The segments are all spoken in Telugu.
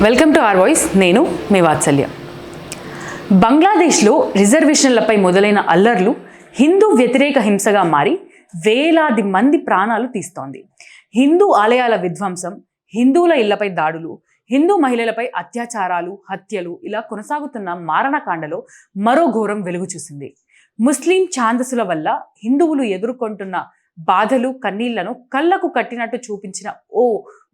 Welcome to are voice. నేను మీ వాత్సల్య. బంగ్లాదేశ్లో రిజర్వేషన్లపై మొదలైన అల్లర్లు హిందూ వ్యతిరేక హింసగా మారి వేలాది మంది ప్రాణాలు తీస్తోంది. హిందూ ఆలయాల విధ్వంసం, హిందువుల ఇళ్లపై దాడులు, హిందూ మహిళలపై అత్యాచారాలు, హత్యలు ఇలా కొనసాగుతున్న మారణకాండలో మరో ఘోరం వెలుగు చూసింది. ముస్లిం ఛాందసుల వల్ల హిందువులు ఎదుర్కొంటున్న బాధలు, కన్నీళ్లను కళ్లకు కట్టినట్టు చూపించిన ఓ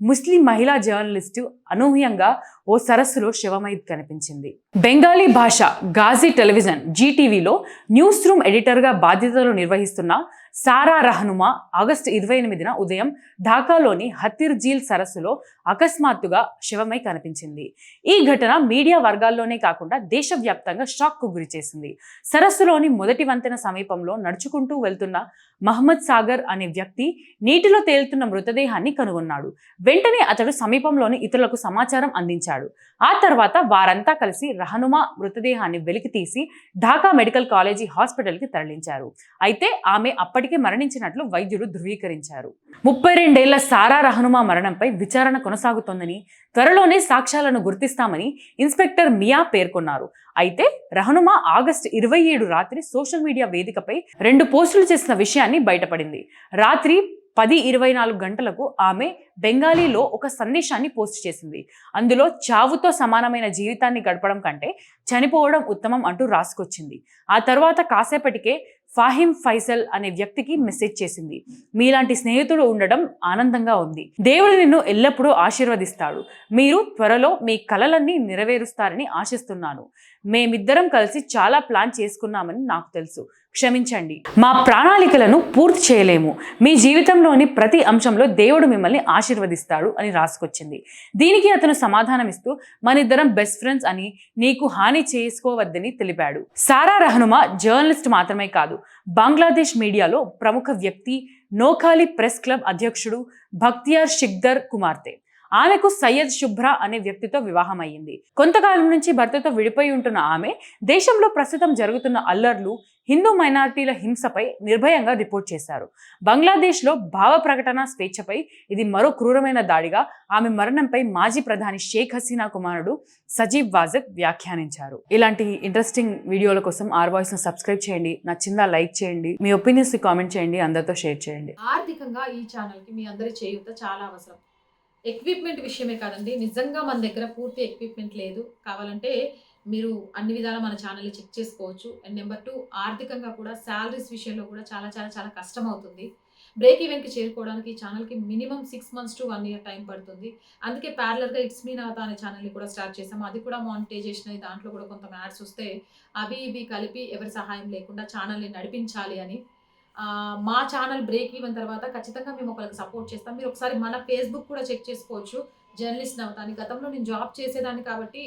ముస్లిం మహిళా జర్నలిస్టు అనూహ్యంగా ఓ సరస్సులో శవమై కనిపించింది. బెంగాలీ భాష గాజీ టెలివిజన్ జీటీవీలో న్యూస్ రూమ్ ఎడిటర్గా బాధ్యతలు నిర్వహిస్తున్న సారా రహనుమా ఆగస్టు 28న ఉదయం ఢాకాలోని హతిర్ జీల్ సరస్సులో అకస్మాత్తుగా శవమై కనిపించింది. ఈ ఘటన మీడియా వర్గాల్లోనే కాకుండా దేశవ్యాప్తంగా షాక్కు గురిచేసింది. సరస్సులోని మొదటి వంతెన సమీపంలో నడుచుకుంటూ వెళ్తున్న మహమ్మద్ సాగర్ అనే వ్యక్తి నీటిలో తేలుతున్న మృతదేహాన్ని కనుగొన్నాడు. వెంటనే అతడు సమీపంలోని ఇతరులకు సమాచారం అందించాడు. ఆ తర్వాత వారంతా కలిసి రహనుమా మృతదేహాన్ని వెలికి తీసి ఢాకా మెడికల్ కాలేజీ హాస్పిటల్కి తరలించారు. అయితే ఆమె అప్పటికే మరణించినట్లు వైద్యులు ధృవీకరించారు. 32 ఏళ్ల సారా రహనుమా మరణంపై విచారణ కొనసాగుతోందని, త్వరలోనే సాక్ష్యాలను గుర్తిస్తామని ఇన్స్పెక్టర్ మియా పేర్కొన్నారు. అయితే రహనుమా ఆగస్టు 27 రాత్రి సోషల్ మీడియా వేదికపై 2 పోస్టులు చేసిన విషయాన్ని బయటపడింది. రాత్రి 10:24 గంటలకు ఆమె బెంగాలీలో ఒక సందేశాన్ని పోస్ట్ చేసింది. అందులో చావుతో సమానమైన జీవితాన్ని గడపడం కంటే చనిపోవడం ఉత్తమం అంటూ రాసుకొచ్చింది. ఆ తర్వాత కాసేపటికే ఫాహిమ్ ఫైసల్ అనే వ్యక్తికి మెసేజ్ చేసింది. మీలాంటి స్నేహితుడు ఉండడం ఆనందంగా ఉంది. దేవుడు నిన్ను ఎల్లప్పుడూ ఆశీర్వదిస్తాడు. మీరు త్వరలో మీ కలలన్నీ నెరవేరుస్తారని ఆశిస్తున్నాను. మేమిద్దరం కలిసి చాలా ప్లాన్ చేసుకున్నామని నాకు తెలుసు. క్షమించండి, మా ప్రణాళికలను పూర్తి చేయలేము. మీ జీవితంలోని ప్రతి అంశంలో దేవుడు మిమ్మల్ని ఆశీర్వదిస్తాడు అని రాసుకొచ్చింది. దీనికి అతను సమాధానమిస్తూ మనిద్దరం బెస్ట్ ఫ్రెండ్స్ అని, నీకు హాని చేసుకోవద్దని తెలిపాడు. సారా రహనుమా జర్నలిస్ట్ మాత్రమే కాదు, బంగ్లాదేశ్ మీడియాలో ప్రముఖ వ్యక్తి, నోఖాలి ప్రెస్ క్లబ్ అధ్యక్షుడు భక్తియార్ షిక్దర్ కుమార్తె. ఆమెకు సయ్యద్ శుభ్రా అనే వ్యక్తితో వివాహం అయ్యింది. కొంతకాలం నుంచి భర్తతో విడిపోయి ఉంటున్న ఆమె దేశంలో ప్రస్తుతం జరుగుతున్న అల్లర్లు, హిందూ మైనారిటీల హింసపై నిర్భయంగా రిపోర్ట్ చేశారు. బంగ్లాదేశ్లో భావ ప్రకటన స్వేచ్ఛపై ఇది మరో క్రూరమైన దాడిగా ఆమె మరణంపై మాజీ ప్రధాని షేక్ హసీనా కుమారుడు సజీవ్ వాజద్ వ్యాఖ్యానించారు. ఇలాంటి ఇంట్రెస్టింగ్ వీడియోల కోసం ఆర్ వాయిస్ ను సబ్స్క్రైబ్ చేయండి, నచ్చిందా లైక్ చేయండి, మీ ఒపీనియన్స్ కామెంట్ చేయండి, అందరితో షేర్ చేయండి. ఆర్థికంగా ఈ ఛానల్ కి మీ అందరి చేయూత చాలా అవసరం. ఎక్విప్మెంట్ విషయమే కాదండి, నిజంగా మన దగ్గర పూర్తి ఎక్విప్మెంట్ లేదు. కావాలంటే మీరు అన్ని విధాలా మన ఛానల్ని చెక్ చేసుకోవచ్చు. అండ్ నెంబర్ 2, ఆర్థికంగా కూడా శాలరీస్ విషయంలో కూడా చాలా చాలా చాలా కష్టం అవుతుంది. బ్రేక్ ఈవెన్కి చేరుకోవడానికి ఈ ఛానల్కి minimum 6 months to 1 year time పడుతుంది. అందుకే ప్యారలర్గా ఇట్స్ మీ నవత అనే ఛానల్ని కూడా స్టార్ట్ చేసాము. అది కూడా మానిటైజేషన్ అయ్యి దాంట్లో కూడా కొంత యాడ్స్ వస్తే అవి ఇవి కలిపి ఎవరి సహాయం లేకుండా ఛానల్ని నడిపించాలి అని. మా ఛానల్ బ్రేక్ ఈవెన్ తర్వాత ఖచ్చితంగా మేము ఒకరికి సపోర్ట్ చేస్తాం. మీరు ఒకసారి మన ఫేస్బుక్ కూడా చెక్ చేసుకోవచ్చు. జర్నలిస్ట్ నవతాని గతంలో నేను జాబ్ చేసేదాన్ని కాబట్టి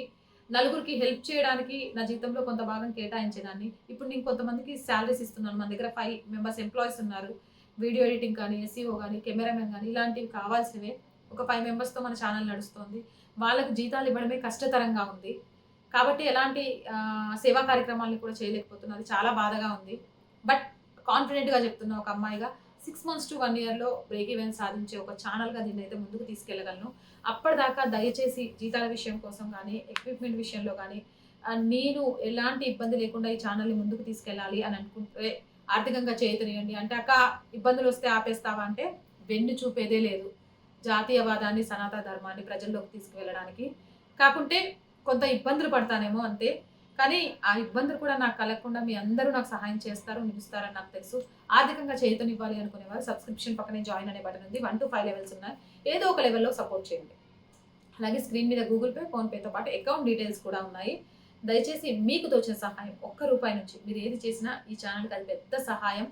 నలుగురికి హెల్ప్ చేయడానికి నా జీవితంలో కొంత భాగం కేటాయించేదాన్ని. ఇప్పుడు నేను కొంతమందికి శాలరీస్ ఇస్తున్నాను. మన దగ్గర 5 members ఎంప్లాయీస్ ఉన్నారు. వీడియో ఎడిటింగ్ కానీ, ఎస్ఈఓ కానీ, కెమెరామెన్ కానీ ఇలాంటివి కావాల్సినవే. ఒక 5 members మన ఛానల్ నడుస్తుంది. వాళ్ళకు జీతాలు ఇవ్వడమే కష్టతరంగా ఉంది. కాబట్టి ఎలాంటి సేవా కార్యక్రమాలను కూడా చేయలేకపోతున్నారు. అది చాలా బాధగా ఉంది. బట్ కాన్ఫిడెంట్గా చెప్తున్నా, ఒక అమ్మాయిగా 6 months to 1 year break even సాధించే ఒక ఛానల్గా దీన్ని అయితే ముందుకు తీసుకెళ్ళగలను. అప్పటిదాకా దయచేసి జీతాల విషయం కోసం కానీ, ఎక్విప్మెంట్ విషయంలో కానీ నేను ఎలాంటి ఇబ్బంది లేకుండా ఈ ఛానల్ని ముందుకు తీసుకెళ్ళాలి అని అనుకుంటే ఆర్థికంగా చేయుతనియండి. అంటే అక్క ఇబ్బందులు వస్తే ఆపేస్తావా అంటే వెన్ను చూపేదే లేదు. జాతీయవాదాన్ని, సనాతన ధర్మాన్ని ప్రజల్లోకి తీసుకువెళ్ళడానికి. కాకుంటే కొంత ఇబ్బందులు పడతానేమో అంతే. కానీ ఆ ఇబ్బందులు కూడా నాకు కలగకుండా మీ అందరూ నాకు సహాయం చేస్తారు, నిలుస్తారని నాకు తెలుసు. ఆర్థికంగా చేయుతనివ్వాలి అనుకునేవారు సబ్స్క్రిప్షన్ పక్కనే జాయిన్ అనే బటన్ ఉంది. 1 to 5 levels ఉన్నాయి. ఏదో ఒక లెవెల్లో సపోర్ట్ చేయండి. అలాగే స్క్రీన్ మీద గూగుల్ పే, ఫోన్పేతో పాటు అకౌంట్ డీటెయిల్స్ కూడా ఉన్నాయి. దయచేసి మీకు తోచిన సహాయం ₹1 నుంచి మీరు ఏది చేసినా ఈ ఛానల్కి అది పెద్ద సహాయం.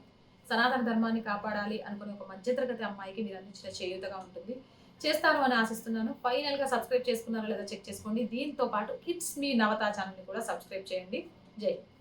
సనాతన ధర్మాన్ని కాపాడాలి అనుకునే ఒక మధ్యతరగతి అమ్మాయికి మీరు అందించిన చేయూతగా ఉంటుంది. చేస్తారు అని ఆశిస్తున్నాను. ఫైనల్గా సబ్స్క్రైబ్ చేసుకున్నారో లేదా చెక్ చేసుకోండి. దీంతో పాటు ఇట్స్ మీ నవత ఛానల్ని కూడా సబ్స్క్రైబ్ చేయండి. జై